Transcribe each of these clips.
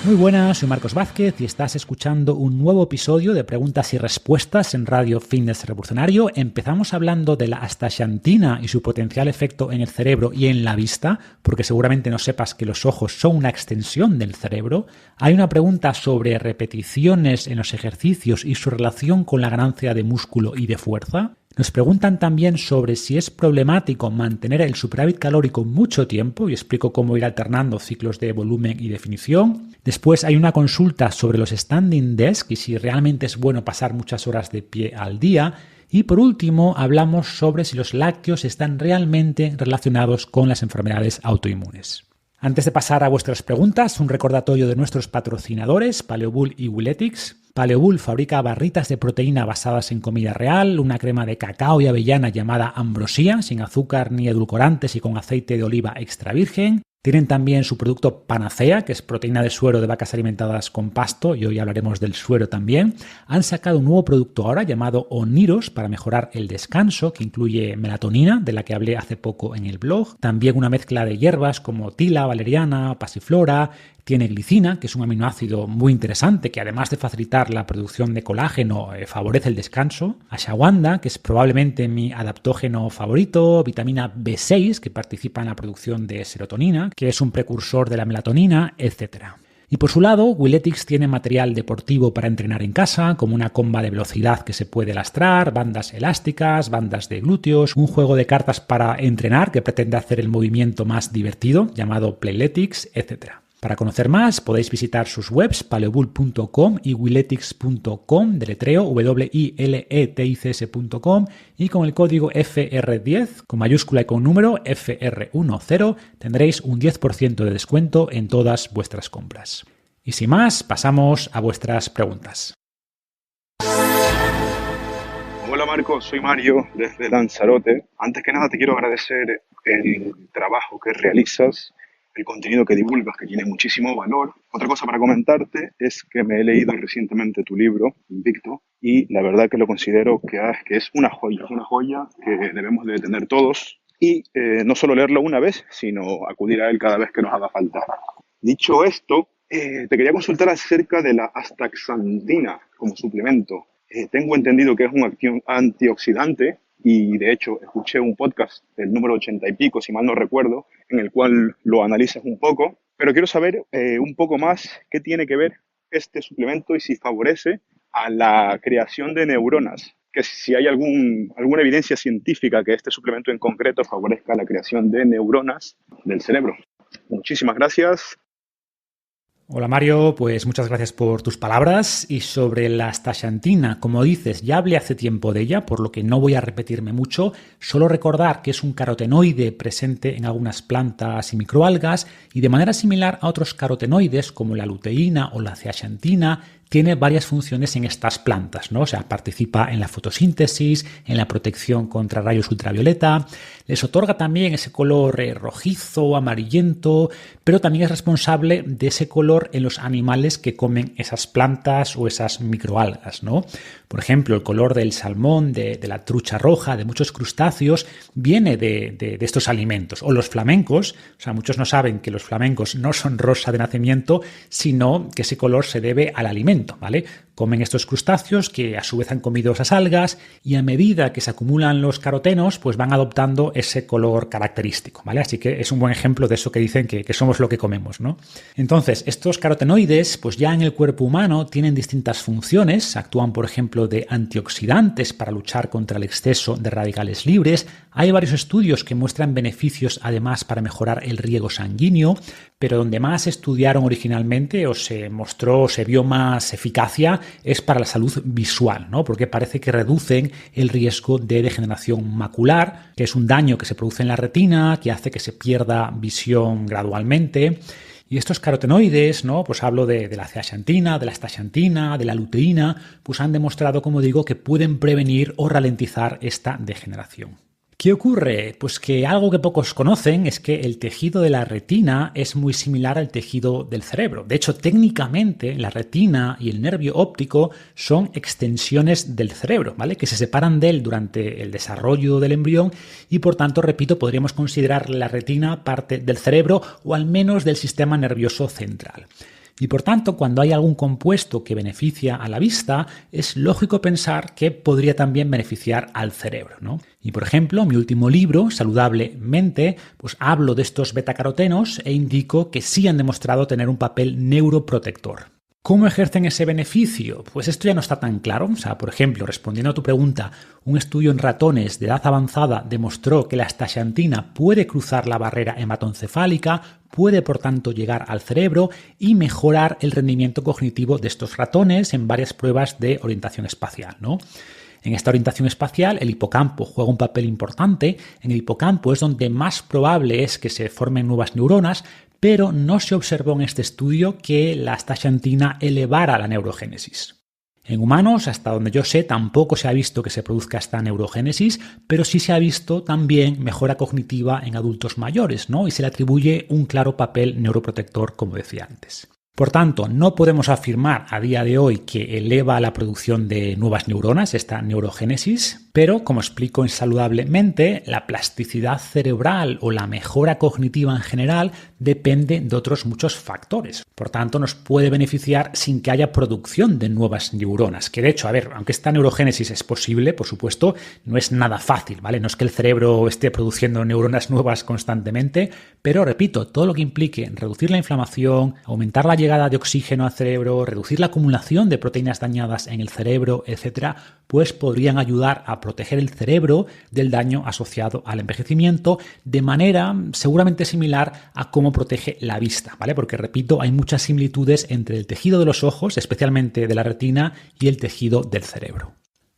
Muy buenas, soy Marcos Vázquez y estás escuchando un nuevo episodio de Preguntas y Respuestas en Radio Fitness Revolucionario. Empezamos hablando de la astaxantina y su potencial efecto en el cerebro y en la vista, porque seguramente no sepas que los ojos son una extensión del cerebro. Hay una pregunta sobre repeticiones en los ejercicios y su relación con la ganancia de músculo y de fuerza. Nos preguntan también sobre si es problemático mantener el superávit calórico mucho tiempo y explico cómo ir alternando ciclos de volumen y definición. Después hay una consulta sobre los standing desk y si realmente es bueno pasar muchas horas de pie al día. Y por último hablamos sobre si los lácteos están realmente relacionados con las enfermedades autoinmunes. Antes de pasar a vuestras preguntas, un recordatorio de nuestros patrocinadores, Paleobull y Willetics. Paleobull fabrica barritas de proteína basadas en comida real, una crema de cacao y avellana llamada Ambrosía, sin azúcar ni edulcorantes y con aceite de oliva extra virgen. Tienen también su producto Panacea, que es proteína de suero de vacas alimentadas con pasto, y hoy hablaremos del suero también. Han sacado un nuevo producto ahora llamado Oniros para mejorar el descanso, que incluye melatonina, de la que hablé hace poco en el blog. También una mezcla de hierbas como tila, valeriana, pasiflora. Tiene glicina, que es un aminoácido muy interesante que además de facilitar la producción de colágeno, favorece el descanso. Ashwagandha, que es probablemente mi adaptógeno favorito. Vitamina B6, que participa en la producción de serotonina, que es un precursor de la melatonina, etc. Y por su lado, Willetics tiene material deportivo para entrenar en casa, como una comba de velocidad que se puede lastrar, bandas elásticas, bandas de glúteos, un juego de cartas para entrenar que pretende hacer el movimiento más divertido, llamado Playletics, etc. Para conocer más podéis visitar sus webs paleobull.com y willetics.com, deletreo WILETICS.com, y con el código FR10 con mayúscula y con número FR10 tendréis un 10% de descuento en todas vuestras compras. Y sin más, pasamos a vuestras preguntas. Hola Marcos, soy Mario desde Lanzarote. Antes que nada te quiero agradecer el trabajo que realizas, el contenido que divulgas, que tiene muchísimo valor. Otra cosa para comentarte es que me he leído recientemente tu libro, Invicto, y la verdad que lo considero que es una joya que debemos de tener todos y no solo leerlo una vez, sino acudir a él cada vez que nos haga falta. Dicho esto, te quería consultar acerca de la astaxantina como suplemento. Tengo entendido que es un antioxidante y de hecho escuché un podcast, el número 80 y pico, si mal no recuerdo, en el cual lo analizas un poco, pero quiero saber un poco más qué tiene que ver este suplemento y si favorece a la creación de neuronas, que si hay alguna evidencia científica que este suplemento en concreto favorezca la creación de neuronas del cerebro. Muchísimas gracias. Hola Mario, pues muchas gracias por tus palabras. Y sobre la astaxantina, como dices, ya hablé hace tiempo de ella, por lo que no voy a repetirme mucho. Solo recordar que es un carotenoide presente en algunas plantas y microalgas y de manera similar a otros carotenoides como la luteína o la zeaxantina, tiene varias funciones en estas plantas, ¿no? O sea, participa en la fotosíntesis, en la protección contra rayos ultravioleta, les otorga también ese color rojizo, amarillento, pero también es responsable de ese color en los animales que comen esas plantas o esas microalgas, ¿no? Por ejemplo, el color del salmón, de la trucha roja, de muchos crustáceos, viene de estos alimentos. O los flamencos, o sea, muchos no saben que los flamencos no son rosa de nacimiento, sino que ese color se debe al alimento, ¿vale? Comen estos crustáceos que a su vez han comido esas algas y a medida que se acumulan los carotenos, pues van adoptando ese color característico, ¿vale? Así que es un buen ejemplo de eso que dicen que somos lo que comemos, ¿no? Entonces, estos carotenoides, pues ya en el cuerpo humano tienen distintas funciones, actúan, por ejemplo, de antioxidantes para luchar contra el exceso de radicales libres. Hay varios estudios que muestran beneficios además para mejorar el riego sanguíneo, pero donde más estudiaron originalmente o se mostró, se vio más eficacia es para la salud visual, ¿no? Porque parece que reducen el riesgo de degeneración macular, que es un daño que se produce en la retina, que hace que se pierda visión gradualmente. Y estos carotenoides, ¿no? Pues hablo de la zeaxantina, de la astaxantina, de la luteína, pues han demostrado, como digo, que pueden prevenir o ralentizar esta degeneración. ¿Qué ocurre? Pues que algo que pocos conocen es que el tejido de la retina es muy similar al tejido del cerebro. De hecho, técnicamente la retina y el nervio óptico son extensiones del cerebro, ¿vale? Que se separan de él durante el desarrollo del embrión y por tanto, repito, podríamos considerar la retina parte del cerebro o al menos del sistema nervioso central. Y por tanto, cuando hay algún compuesto que beneficia a la vista, es lógico pensar que podría también beneficiar al cerebro, ¿no? Y por ejemplo, en mi último libro, Saludablemente, pues hablo de estos betacarotenos e indico que sí han demostrado tener un papel neuroprotector. ¿Cómo ejercen ese beneficio? Pues esto ya no está tan claro. O sea, por ejemplo, respondiendo a tu pregunta, un estudio en ratones de edad avanzada demostró que la astaxantina puede cruzar la barrera hematoencefálica, puede por tanto llegar al cerebro y mejorar el rendimiento cognitivo de estos ratones en varias pruebas de orientación espacial, ¿no? En esta orientación espacial, el hipocampo juega un papel importante. En el hipocampo es donde más probable es que se formen nuevas neuronas, pero no se observó en este estudio que la astaxantina elevara la neurogénesis. En humanos, hasta donde yo sé, tampoco se ha visto que se produzca esta neurogénesis, pero sí se ha visto también mejora cognitiva en adultos mayores, ¿no? Y se le atribuye un claro papel neuroprotector, como decía antes. Por tanto, no podemos afirmar a día de hoy que eleva la producción de nuevas neuronas, esta neurogénesis, pero, como explico en Saludablemente, la plasticidad cerebral o la mejora cognitiva en general depende de otros muchos factores. Por tanto, nos puede beneficiar sin que haya producción de nuevas neuronas, que de hecho, aunque esta neurogénesis es posible, por supuesto, no es nada fácil, ¿vale? No es que el cerebro esté produciendo neuronas nuevas constantemente, pero, repito, todo lo que implique reducir la inflamación, aumentar la llegada de oxígeno al cerebro, reducir la acumulación de proteínas dañadas en el cerebro, etcétera, pues podrían ayudar a proteger el cerebro del daño asociado al envejecimiento de manera seguramente similar a cómo protege la vista, ¿vale? Porque, repito, hay muchas similitudes entre el tejido de los ojos, especialmente de la retina, y el tejido del cerebro.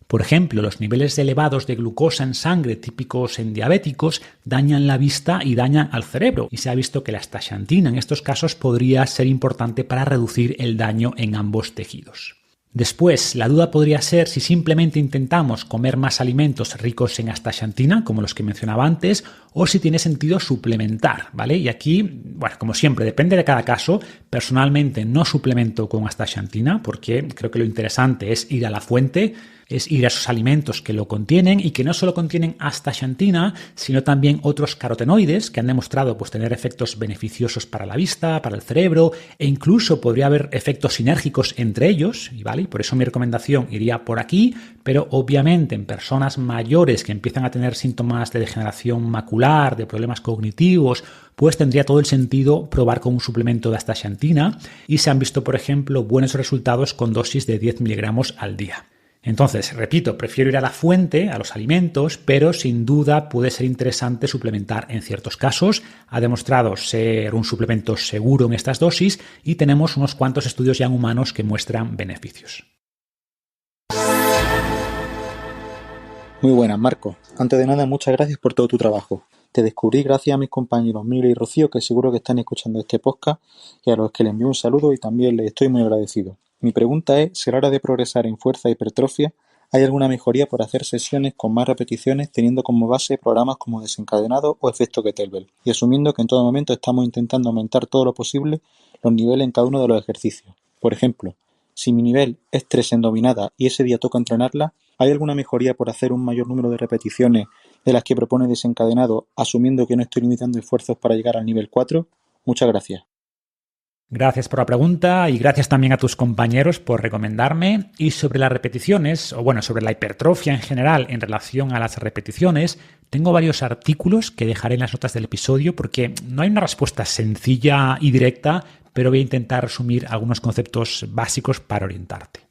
Por ejemplo, los niveles elevados de glucosa en sangre típicos en diabéticos dañan la vista y dañan al cerebro, y se ha visto que la astaxantina en estos casos podría ser importante para reducir el daño en ambos tejidos. Después, la duda podría ser si simplemente intentamos comer más alimentos ricos en astaxantina, como los que mencionaba antes, o si tiene sentido suplementar, ¿vale? Y aquí, bueno, como siempre, depende de cada caso. Personalmente no suplemento con astaxantina porque creo que lo interesante es ir a la fuente, es ir a esos alimentos que lo contienen y que no solo contienen astaxantina, sino también otros carotenoides que han demostrado pues, tener efectos beneficiosos para la vista, para el cerebro e incluso podría haber efectos sinérgicos entre ellos, ¿vale? Y por eso mi recomendación iría por aquí, pero obviamente en personas mayores que empiezan a tener síntomas de degeneración macular, de problemas cognitivos, pues tendría todo el sentido probar con un suplemento de astaxantina y se han visto, por ejemplo, buenos resultados con dosis de 10 miligramos al día. Entonces, repito, prefiero ir a la fuente, a los alimentos, pero sin duda puede ser interesante suplementar en ciertos casos. Ha demostrado ser un suplemento seguro en estas dosis y tenemos unos cuantos estudios ya en humanos que muestran beneficios. Muy buenas, Marco. Antes de nada, muchas gracias por todo tu trabajo. Te descubrí gracias a mis compañeros Miguel y Rocío, que seguro que están escuchando este podcast, y a los que les envío un saludo y también les estoy muy agradecido. Mi pregunta es si a la hora de progresar en fuerza e hipertrofia hay alguna mejoría por hacer sesiones con más repeticiones teniendo como base programas como desencadenado o efecto kettlebell y asumiendo que en todo momento estamos intentando aumentar todo lo posible los niveles en cada uno de los ejercicios. Por ejemplo, si mi nivel es 3 en dominada y ese día toca entrenarla, ¿hay alguna mejoría por hacer un mayor número de repeticiones de las que propone desencadenado asumiendo que no estoy limitando esfuerzos para llegar al nivel 4? Muchas gracias. Gracias por la pregunta y gracias también a tus compañeros por recomendarme. Y sobre las repeticiones, o bueno, sobre la hipertrofia en general en relación a las repeticiones, tengo varios artículos que dejaré en las notas del episodio porque no hay una respuesta sencilla y directa, pero voy a intentar resumir algunos conceptos básicos para orientarte.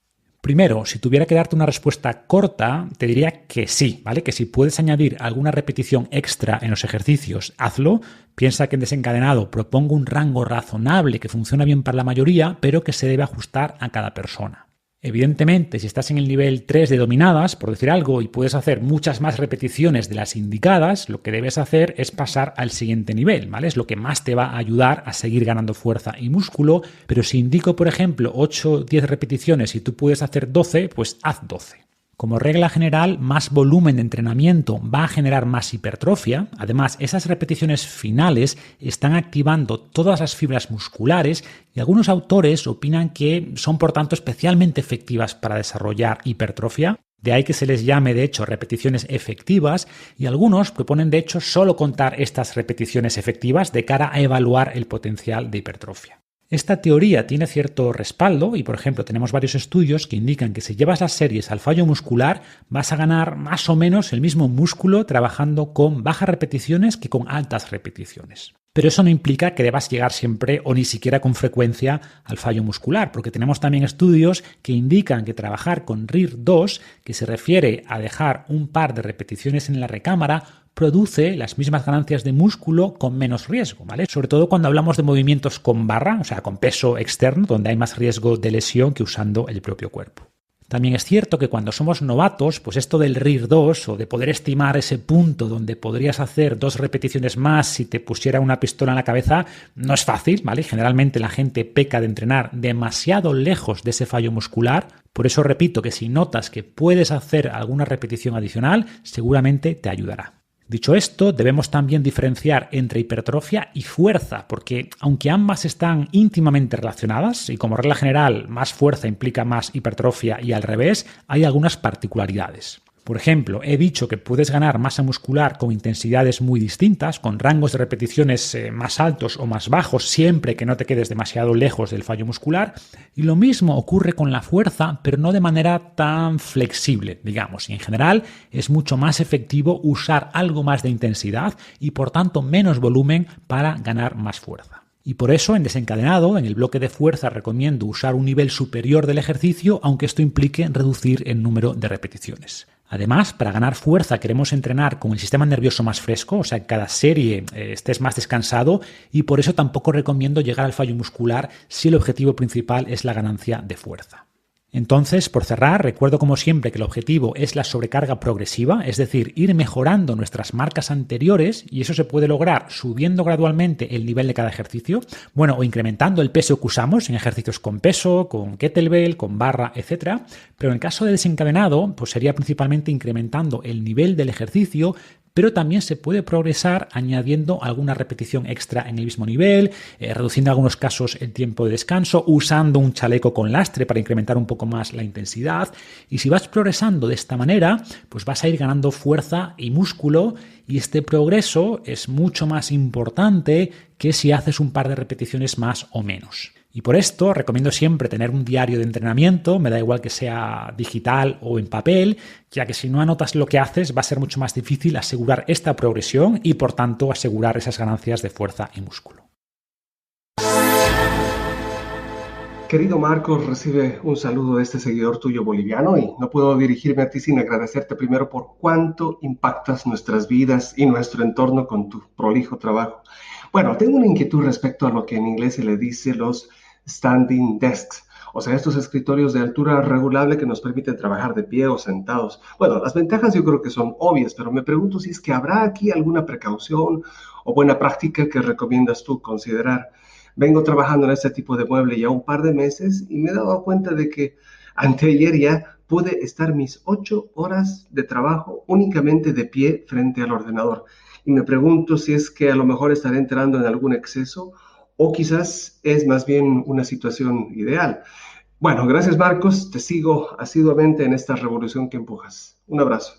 Primero, si tuviera que darte una respuesta corta, te diría que sí, ¿vale? Que si puedes añadir alguna repetición extra en los ejercicios, hazlo. Piensa que en desencadenado propongo un rango razonable que funciona bien para la mayoría, pero que se debe ajustar a cada persona. Evidentemente, si estás en el nivel 3 de dominadas, por decir algo, y puedes hacer muchas más repeticiones de las indicadas, lo que debes hacer es pasar al siguiente nivel, ¿vale? Es lo que más te va a ayudar a seguir ganando fuerza y músculo, pero si indico, por ejemplo, 8 o 10 repeticiones y tú puedes hacer 12, pues haz 12. Como regla general, más volumen de entrenamiento va a generar más hipertrofia. Además, esas repeticiones finales están activando todas las fibras musculares y algunos autores opinan que son, por tanto, especialmente efectivas para desarrollar hipertrofia. De ahí que se les llame, de hecho, repeticiones efectivas, y algunos proponen, de hecho, solo contar estas repeticiones efectivas de cara a evaluar el potencial de hipertrofia. Esta teoría tiene cierto respaldo y, por ejemplo, tenemos varios estudios que indican que si llevas las series al fallo muscular vas a ganar más o menos el mismo músculo trabajando con bajas repeticiones que con altas repeticiones. Pero eso no implica que debas llegar siempre o ni siquiera con frecuencia al fallo muscular, porque tenemos también estudios que indican que trabajar con RIR2, que se refiere a dejar un par de repeticiones en la recámara, produce las mismas ganancias de músculo con menos riesgo, ¿vale? Sobre todo cuando hablamos de movimientos con barra, o sea, con peso externo, donde hay más riesgo de lesión que usando el propio cuerpo. También es cierto que cuando somos novatos, pues esto del RIR2 o de poder estimar ese punto donde podrías hacer 2 repeticiones más si te pusiera una pistola en la cabeza, no es fácil, ¿vale? Generalmente la gente peca de entrenar demasiado lejos de ese fallo muscular. Por eso repito que si notas que puedes hacer alguna repetición adicional, seguramente te ayudará. Dicho esto, debemos también diferenciar entre hipertrofia y fuerza, porque aunque ambas están íntimamente relacionadas, y como regla general más fuerza implica más hipertrofia y al revés, hay algunas particularidades. Por ejemplo, he dicho que puedes ganar masa muscular con intensidades muy distintas, con rangos de repeticiones más altos o más bajos, siempre que no te quedes demasiado lejos del fallo muscular. Y lo mismo ocurre con la fuerza, pero no de manera tan flexible, digamos. Y en general es mucho más efectivo usar algo más de intensidad y por tanto menos volumen para ganar más fuerza. Y por eso en desencadenado, en el bloque de fuerza, recomiendo usar un nivel superior del ejercicio, aunque esto implique reducir el número de repeticiones. Además, para ganar fuerza queremos entrenar con el sistema nervioso más fresco, o sea, que cada serie estés más descansado, y por eso tampoco recomiendo llegar al fallo muscular si el objetivo principal es la ganancia de fuerza. Entonces, por cerrar, recuerdo como siempre que el objetivo es la sobrecarga progresiva, es decir, ir mejorando nuestras marcas anteriores, y eso se puede lograr subiendo gradualmente el nivel de cada ejercicio, o incrementando el peso que usamos en ejercicios con peso, con kettlebell, con barra, etc. Pero en el caso de desencadenado, pues sería principalmente incrementando el nivel del ejercicio, pero también se puede progresar añadiendo alguna repetición extra en el mismo nivel, reduciendo en algunos casos el tiempo de descanso, usando un chaleco con lastre para incrementar un poco más la intensidad. Y si vas progresando de esta manera, pues vas a ir ganando fuerza y músculo, y este progreso es mucho más importante que si haces un par de repeticiones más o menos. Y por esto recomiendo siempre tener un diario de entrenamiento, me da igual que sea digital o en papel, ya que si no anotas lo que haces va a ser mucho más difícil asegurar esta progresión y por tanto asegurar esas ganancias de fuerza y músculo. Querido Marcos, recibe un saludo de este seguidor tuyo boliviano y no puedo dirigirme a ti sin agradecerte primero por cuánto impactas nuestras vidas y nuestro entorno con tu prolijo trabajo. Bueno, tengo una inquietud respecto a lo que en inglés se le dice los standing desks, o sea, estos escritorios de altura regulable que nos permiten trabajar de pie o sentados. Bueno, las ventajas yo creo que son obvias, pero me pregunto si es que habrá aquí alguna precaución o buena práctica que recomiendas tú considerar. Vengo trabajando en este tipo de mueble ya un par de meses y me he dado cuenta de que anteayer ya pude estar mis 8 horas de trabajo únicamente de pie frente al ordenador. Y me pregunto si es que a lo mejor estaré entrando en algún exceso o quizás es más bien una situación ideal. Bueno, gracias Marcos, te sigo asiduamente en esta revolución que empujas. Un abrazo.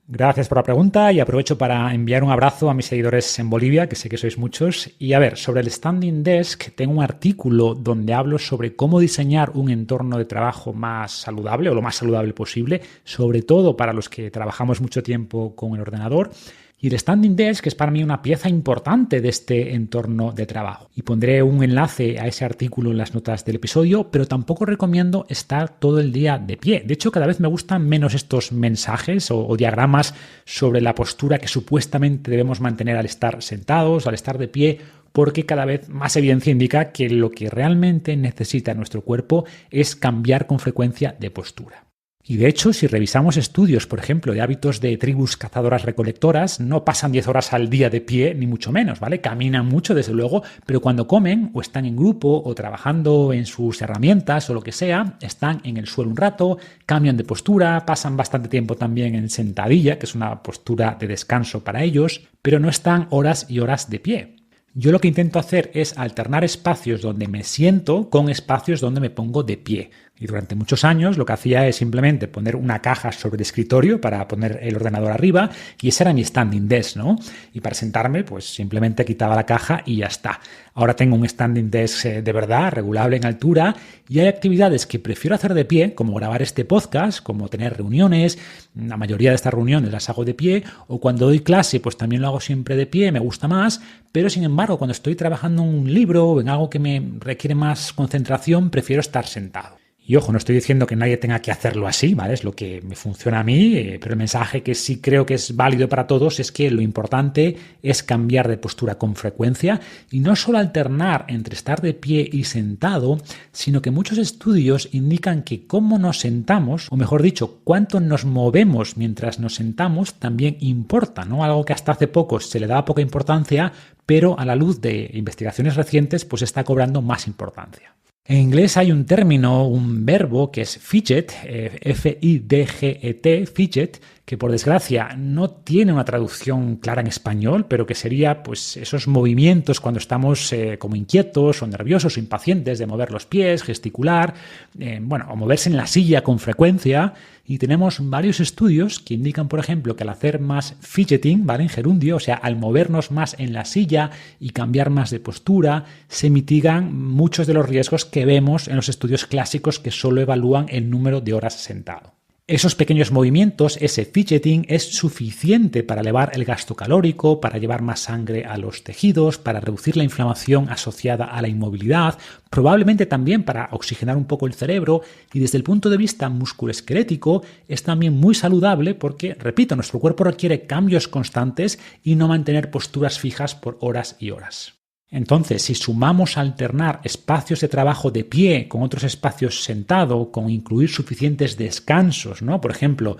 Gracias por la pregunta y aprovecho para enviar un abrazo a mis seguidores en Bolivia, que sé que sois muchos. Y a ver, sobre el Standing Desk, tengo un artículo donde hablo sobre cómo diseñar un entorno de trabajo más saludable o lo más saludable posible, sobre todo para los que trabajamos mucho tiempo con el ordenador. Y el Standing Desk es para mí una pieza importante de este entorno de trabajo. Y pondré un enlace a ese artículo en las notas del episodio, pero tampoco recomiendo estar todo el día de pie. De hecho, cada vez me gustan menos estos mensajes o diagramas sobre la postura que supuestamente debemos mantener al estar sentados, al estar de pie, porque cada vez más evidencia indica que lo que realmente necesita nuestro cuerpo es cambiar con frecuencia de postura. Y de hecho, si revisamos estudios, por ejemplo, de hábitos de tribus cazadoras-recolectoras, no pasan 10 horas al día de pie, ni mucho menos, ¿vale? Caminan mucho, desde luego, pero cuando comen o están en grupo o trabajando en sus herramientas o lo que sea, están en el suelo un rato, cambian de postura, pasan bastante tiempo también en sentadilla, que es una postura de descanso para ellos, pero no están horas y horas de pie. Yo lo que intento hacer es alternar espacios donde me siento con espacios donde me pongo de pie. Y durante muchos años lo que hacía es simplemente poner una caja sobre el escritorio para poner el ordenador arriba y ese era mi standing desk, ¿no? Y para sentarme, pues simplemente quitaba la caja y ya está. Ahora tengo un standing desk de verdad, regulable en altura, y hay actividades que prefiero hacer de pie, como grabar este podcast, como tener reuniones. La mayoría de estas reuniones las hago de pie, o cuando doy clase, pues también lo hago siempre de pie, me gusta más, pero sin embargo, cuando estoy trabajando en un libro o en algo que me requiere más concentración, prefiero estar sentado. Y ojo, no estoy diciendo que nadie tenga que hacerlo así, ¿vale? Es lo que me funciona a mí, pero el mensaje que sí creo que es válido para todos es que lo importante es cambiar de postura con frecuencia y no solo alternar entre estar de pie y sentado, sino que muchos estudios indican que cómo nos sentamos, o mejor dicho, cuánto nos movemos mientras nos sentamos, también importa, ¿no? Algo que hasta hace poco se le daba poca importancia, pero a la luz de investigaciones recientes, pues está cobrando más importancia. En inglés hay un término, un verbo que es fidget, F-I-D-G-E-T, fidget, que por desgracia no tiene una traducción clara en español, pero que sería pues esos movimientos cuando estamos como inquietos o nerviosos o impacientes de mover los pies, gesticular, o moverse en la silla con frecuencia. Y tenemos varios estudios que indican, por ejemplo, que al hacer más fidgeting, ¿vale? En gerundio, o sea, al movernos más en la silla y cambiar más de postura, se mitigan muchos de los riesgos que vemos en los estudios clásicos que solo evalúan el número de horas sentado. Esos pequeños movimientos, ese fidgeting, es suficiente para elevar el gasto calórico, para llevar más sangre a los tejidos, para reducir la inflamación asociada a la inmovilidad, probablemente también para oxigenar un poco el cerebro y desde el punto de vista musculoesquelético es también muy saludable porque, repito, nuestro cuerpo requiere cambios constantes y no mantener posturas fijas por horas y horas. Entonces, si sumamos alternar espacios de trabajo de pie con otros espacios sentado, con incluir suficientes descansos, ¿no? Por ejemplo,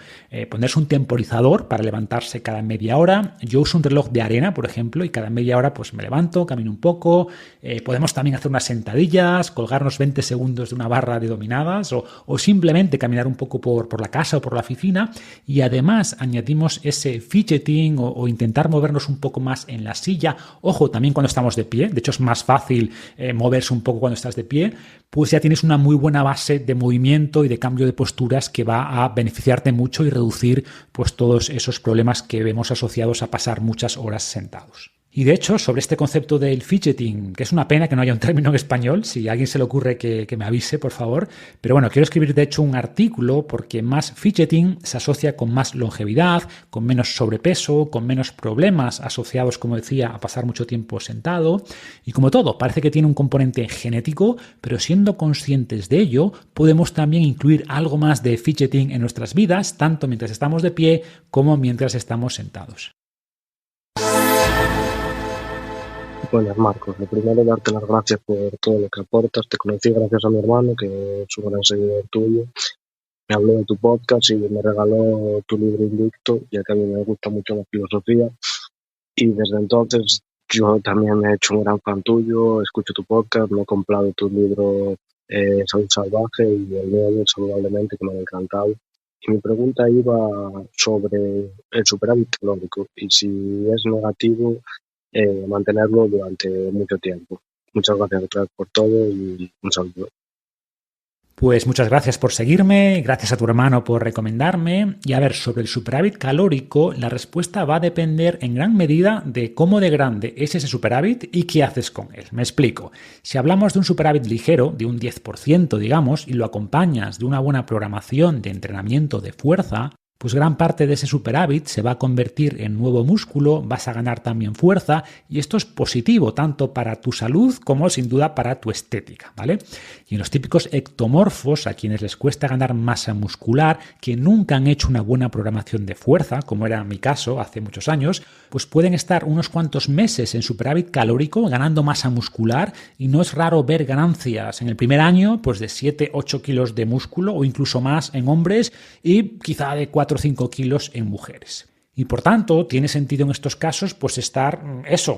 ponerse un temporizador para levantarse cada media hora. Yo uso un reloj de arena, por ejemplo, y cada media hora pues me levanto, camino un poco. Podemos también hacer unas sentadillas, colgarnos 20 segundos de una barra de dominadas o simplemente caminar un poco por la casa o por la oficina. Y además añadimos ese fidgeting o intentar movernos un poco más en la silla. Ojo, también cuando estamos de pie. De hecho, es más fácil moverse un poco cuando estás de pie, pues ya tienes una muy buena base de movimiento y de cambio de posturas que va a beneficiarte mucho y reducir pues todos esos problemas que vemos asociados a pasar muchas horas sentados. Y de hecho, sobre este concepto del fidgeting, que es una pena que no haya un término en español, si a alguien se le ocurre que me avise, por favor. Pero bueno, quiero escribir de hecho un artículo porque más fidgeting se asocia con más longevidad, con menos sobrepeso, con menos problemas asociados, como decía, a pasar mucho tiempo sentado. Y como todo, parece que tiene un componente genético, pero siendo conscientes de ello, podemos también incluir algo más de fidgeting en nuestras vidas, tanto mientras estamos de pie como mientras estamos sentados. Buenas, Marcos. Lo primero, darte las gracias por todo lo que aportas. Te conocí gracias a mi hermano, que es un gran seguidor tuyo. Me habló de tu podcast y me regaló tu libro Invicto, ya que a mí me gusta mucho la filosofía. Y desde entonces yo también me he hecho un gran fan tuyo, escucho tu podcast, me he comprado tu libro Soy Salvaje y el nuevo Saludablemente, que me ha encantado. Y mi pregunta iba sobre el superávit calórico y si es negativo mantenerlo durante mucho tiempo. Muchas gracias otra vez por todo y un saludo. Pues muchas gracias por seguirme, gracias a tu hermano por recomendarme. Y a ver, sobre el superávit calórico, la respuesta va a depender en gran medida de cómo de grande es ese superávit y qué haces con él. Me explico. Si hablamos de un superávit ligero, de un 10%, digamos, y lo acompañas de una buena programación de entrenamiento de fuerza, pues gran parte de ese superávit se va a convertir en nuevo músculo, vas a ganar también fuerza y esto es positivo tanto para tu salud como sin duda para tu estética, ¿vale? Y en los típicos ectomorfos, a quienes les cuesta ganar masa muscular, que nunca han hecho una buena programación de fuerza, como era mi caso hace muchos años, pues pueden estar unos cuantos meses en superávit calórico ganando masa muscular y no es raro ver ganancias en el primer año pues de 7-8 kilos de músculo o incluso más en hombres y quizá de 4 o 5 kilos en mujeres. Y por tanto, tiene sentido en estos casos pues estar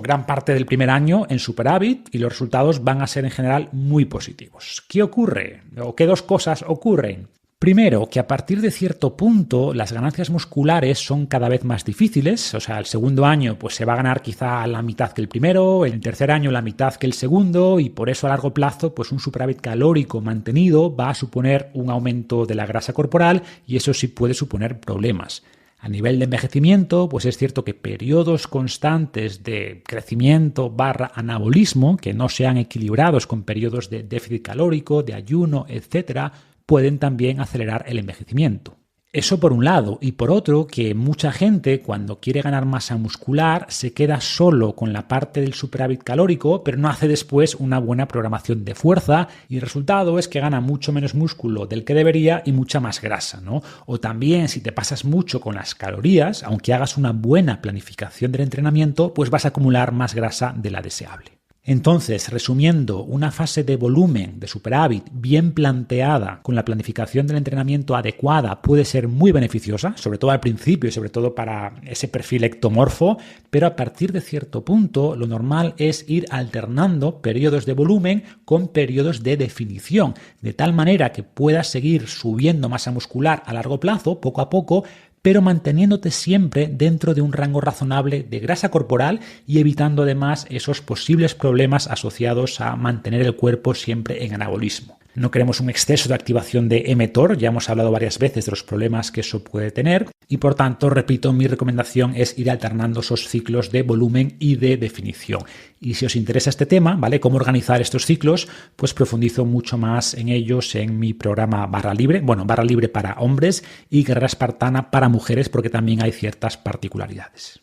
gran parte del primer año en superávit y los resultados van a ser en general muy positivos. ¿Qué ocurre? ¿O qué dos cosas ocurren? Primero, que a partir de cierto punto las ganancias musculares son cada vez más difíciles, o sea, el segundo año pues se va a ganar quizá la mitad que el primero, el tercer año la mitad que el segundo y por eso a largo plazo pues un superávit calórico mantenido va a suponer un aumento de la grasa corporal y eso sí puede suponer problemas. A nivel de envejecimiento, pues es cierto que periodos constantes de crecimiento / anabolismo, que no sean equilibrados con periodos de déficit calórico, de ayuno, etcétera, pueden también acelerar el envejecimiento. Eso por un lado, y por otro, que mucha gente cuando quiere ganar masa muscular se queda solo con la parte del superávit calórico, pero no hace después una buena programación de fuerza y el resultado es que gana mucho menos músculo del que debería y mucha más grasa, ¿no? O también si te pasas mucho con las calorías, aunque hagas una buena planificación del entrenamiento, pues vas a acumular más grasa de la deseable. Entonces, resumiendo, una fase de volumen, de superávit, bien planteada, con la planificación del entrenamiento adecuada, puede ser muy beneficiosa, sobre todo al principio y sobre todo para ese perfil ectomorfo, pero a partir de cierto punto lo normal es ir alternando periodos de volumen con periodos de definición, de tal manera que puedas seguir subiendo masa muscular a largo plazo, poco a poco, pero manteniéndote siempre dentro de un rango razonable de grasa corporal y evitando además esos posibles problemas asociados a mantener el cuerpo siempre en anabolismo. No queremos un exceso de activación de mTOR, ya hemos hablado varias veces de los problemas que eso puede tener y por tanto, repito, mi recomendación es ir alternando esos ciclos de volumen y de definición. Y si os interesa este tema, ¿vale? Cómo organizar estos ciclos, pues profundizo mucho más en ellos en mi programa Barra Libre para hombres y Guerrera Espartana para mujeres porque también hay ciertas particularidades.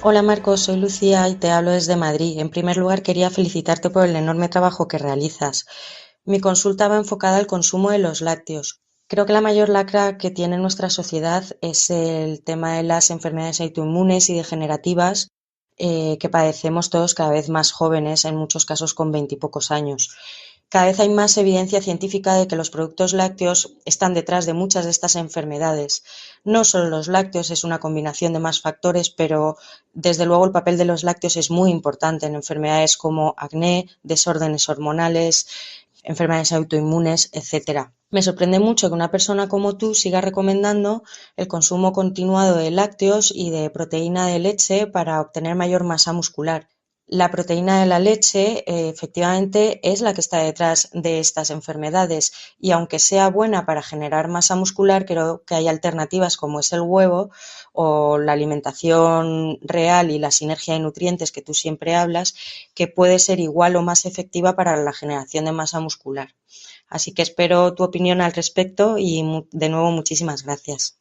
Hola Marcos, soy Lucía y te hablo desde Madrid. En primer lugar quería felicitarte por el enorme trabajo que realizas. Mi consulta va enfocada al consumo de los lácteos. Creo que la mayor lacra que tiene nuestra sociedad es el tema de las enfermedades autoinmunes y degenerativas que padecemos todos cada vez más jóvenes, en muchos casos con 20 y pocos años. Cada vez hay más evidencia científica de que los productos lácteos están detrás de muchas de estas enfermedades. No solo los lácteos, es una combinación de más factores, pero desde luego el papel de los lácteos es muy importante en enfermedades como acné, desórdenes hormonales, enfermedades autoinmunes, etc. Me sorprende mucho que una persona como tú siga recomendando el consumo continuado de lácteos y de proteína de leche para obtener mayor masa muscular. La proteína de la leche efectivamente es la que está detrás de estas enfermedades y aunque sea buena para generar masa muscular, creo que hay alternativas como es el huevo o la alimentación real y la sinergia de nutrientes que tú siempre hablas, que puede ser igual o más efectiva para la generación de masa muscular. Así que espero tu opinión al respecto y de nuevo muchísimas gracias.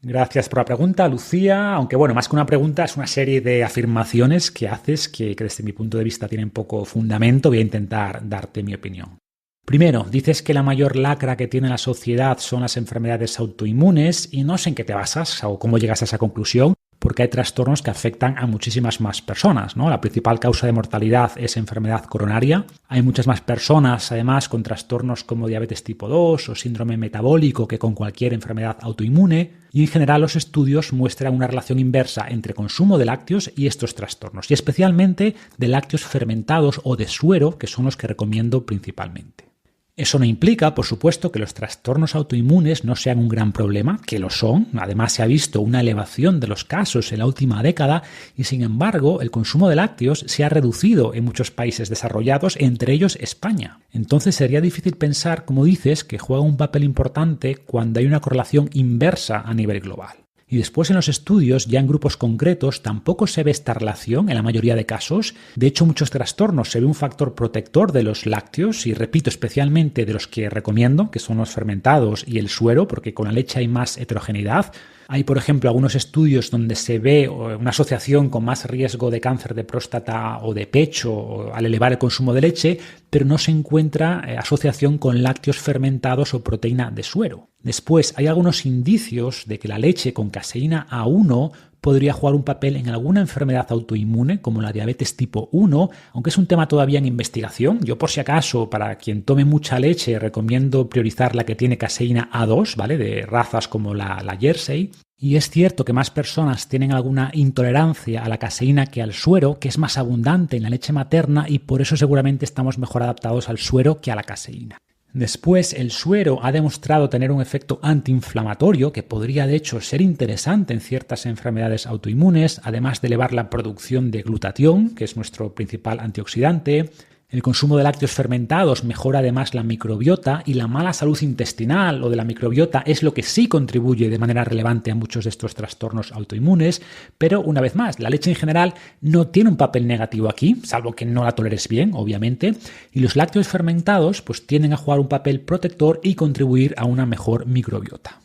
Gracias por la pregunta, Lucía. Aunque bueno, más que una pregunta, es una serie de afirmaciones que haces que desde mi punto de vista tienen poco fundamento. Voy a intentar darte mi opinión. Primero, dices que la mayor lacra que tiene la sociedad son las enfermedades autoinmunes y no sé en qué te basas o cómo llegas a esa conclusión, porque hay trastornos que afectan a muchísimas más personas, ¿no? La principal causa de mortalidad es enfermedad coronaria. Hay muchas más personas, además, con trastornos como diabetes tipo 2 o síndrome metabólico que con cualquier enfermedad autoinmune. Y en general los estudios muestran una relación inversa entre consumo de lácteos y estos trastornos, y especialmente de lácteos fermentados o de suero, que son los que recomiendo principalmente. Eso no implica, por supuesto, que los trastornos autoinmunes no sean un gran problema, que lo son. Además, se ha visto una elevación de los casos en la última década y, sin embargo, el consumo de lácteos se ha reducido en muchos países desarrollados, entre ellos España. Entonces, sería difícil pensar, como dices, que juega un papel importante cuando hay una correlación inversa a nivel global. Y después en los estudios, ya en grupos concretos, tampoco se ve esta relación en la mayoría de casos. De hecho, en muchos trastornos se ve un factor protector de los lácteos y, repito, especialmente de los que recomiendo, que son los fermentados y el suero, porque con la leche hay más heterogeneidad. Hay, por ejemplo, algunos estudios donde se ve una asociación con más riesgo de cáncer de próstata o de pecho al elevar el consumo de leche, pero no se encuentra asociación con lácteos fermentados o proteína de suero. Después, hay algunos indicios de que la leche con caseína A1 podría jugar un papel en alguna enfermedad autoinmune como la diabetes tipo 1, aunque es un tema todavía en investigación. Yo, por si acaso, para quien tome mucha leche, recomiendo priorizar la que tiene caseína A2, ¿vale? De razas como la Jersey. Y es cierto que más personas tienen alguna intolerancia a la caseína que al suero, que es más abundante en la leche materna, y por eso seguramente estamos mejor adaptados al suero que a la caseína. Después, el suero ha demostrado tener un efecto antiinflamatorio que podría de hecho ser interesante en ciertas enfermedades autoinmunes, además de elevar la producción de glutatión, que es nuestro principal antioxidante. El consumo de lácteos fermentados mejora además la microbiota, y la mala salud intestinal o de la microbiota es lo que sí contribuye de manera relevante a muchos de estos trastornos autoinmunes. Pero una vez más, la leche en general no tiene un papel negativo aquí, salvo que no la toleres bien, obviamente, y los lácteos fermentados pues tienden a jugar un papel protector y contribuir a una mejor microbiota.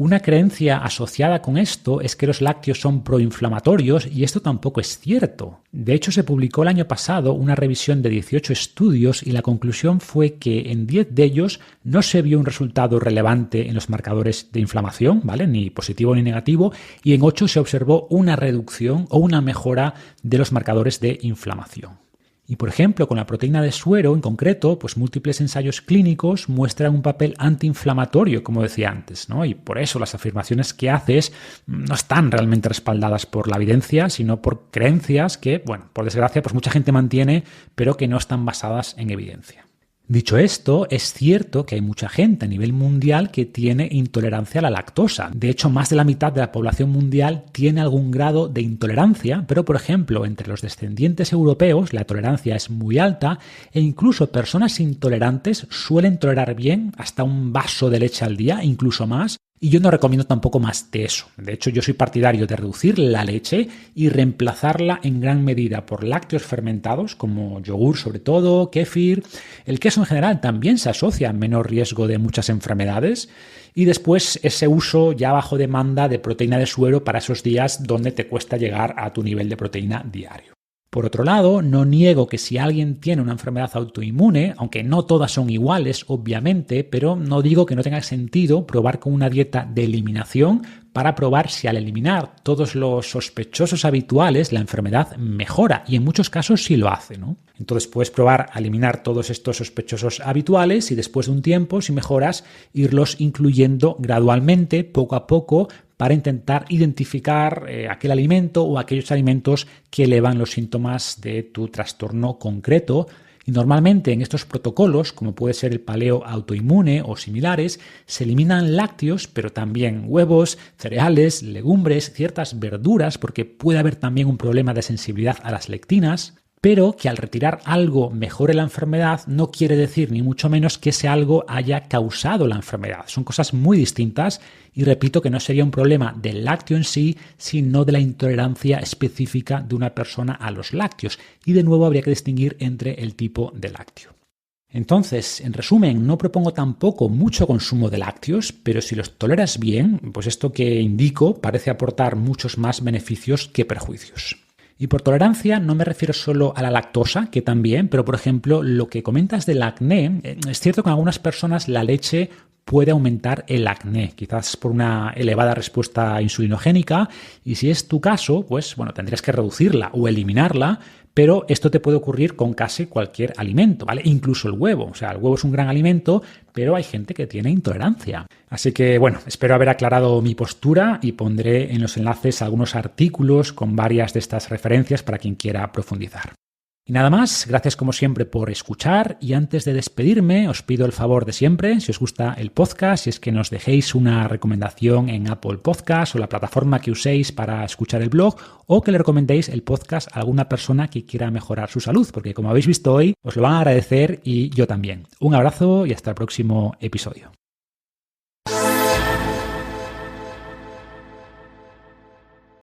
Una creencia asociada con esto es que los lácteos son proinflamatorios, y esto tampoco es cierto. De hecho, se publicó el año pasado una revisión de 18 estudios y la conclusión fue que en 10 de ellos no se vio un resultado relevante en los marcadores de inflamación, ¿vale? Ni positivo ni negativo, y en 8 se observó una reducción o una mejora de los marcadores de inflamación. Y, por ejemplo, con la proteína de suero en concreto, pues múltiples ensayos clínicos muestran un papel antiinflamatorio, como decía antes, ¿no? Y por eso las afirmaciones que haces no están realmente respaldadas por la evidencia, sino por creencias que, bueno, por desgracia, pues mucha gente mantiene, pero que no están basadas en evidencia. Dicho esto, es cierto que hay mucha gente a nivel mundial que tiene intolerancia a la lactosa. De hecho, más de la mitad de la población mundial tiene algún grado de intolerancia, pero por ejemplo, entre los descendientes europeos la tolerancia es muy alta, e incluso personas intolerantes suelen tolerar bien hasta un vaso de leche al día, incluso más. Y yo no recomiendo tampoco más de eso. De hecho, yo soy partidario de reducir la leche y reemplazarla en gran medida por lácteos fermentados, como yogur sobre todo, kéfir. El queso en general también se asocia a menor riesgo de muchas enfermedades. Y después ese uso ya bajo demanda de proteína de suero para esos días donde te cuesta llegar a tu nivel de proteína diario. Por otro lado, no niego que si alguien tiene una enfermedad autoinmune, aunque no todas son iguales, obviamente, pero no digo que no tenga sentido probar con una dieta de eliminación para probar si al eliminar todos los sospechosos habituales la enfermedad mejora, y en muchos casos sí lo hace, ¿no? Entonces puedes probar a eliminar todos estos sospechosos habituales y después de un tiempo, si mejoras, irlos incluyendo gradualmente, poco a poco, para intentar identificar aquel alimento o aquellos alimentos que elevan los síntomas de tu trastorno concreto. Y normalmente en estos protocolos, como puede ser el paleo autoinmune o similares, se eliminan lácteos, pero también huevos, cereales, legumbres, ciertas verduras, porque puede haber también un problema de sensibilidad a las lectinas. Pero que al retirar algo mejore la enfermedad no quiere decir ni mucho menos que ese algo haya causado la enfermedad. Son cosas muy distintas, y repito que no sería un problema del lácteo en sí, sino de la intolerancia específica de una persona a los lácteos. Y de nuevo habría que distinguir entre el tipo de lácteo. Entonces, en resumen, no propongo tampoco mucho consumo de lácteos, pero si los toleras bien, pues esto que indico parece aportar muchos más beneficios que perjuicios. Y por tolerancia no me refiero solo a la lactosa, que también, pero por ejemplo, lo que comentas del acné, es cierto que en algunas personas la leche puede aumentar el acné, quizás por una elevada respuesta insulinogénica, y si es tu caso, pues bueno, tendrías que reducirla o eliminarla, pero esto te puede ocurrir con casi cualquier alimento, ¿vale? Incluso el huevo. O sea, el huevo es un gran alimento, pero hay gente que tiene intolerancia. Así que, bueno, espero haber aclarado mi postura y pondré en los enlaces algunos artículos con varias de estas referencias para quien quiera profundizar. Y nada más, gracias como siempre por escuchar, y antes de despedirme os pido el favor de siempre, si os gusta el podcast, si es que nos dejéis una recomendación en Apple Podcast o la plataforma que uséis para escuchar el blog, o que le recomendéis el podcast a alguna persona que quiera mejorar su salud, porque como habéis visto hoy, os lo van a agradecer y yo también. Un abrazo y hasta el próximo episodio.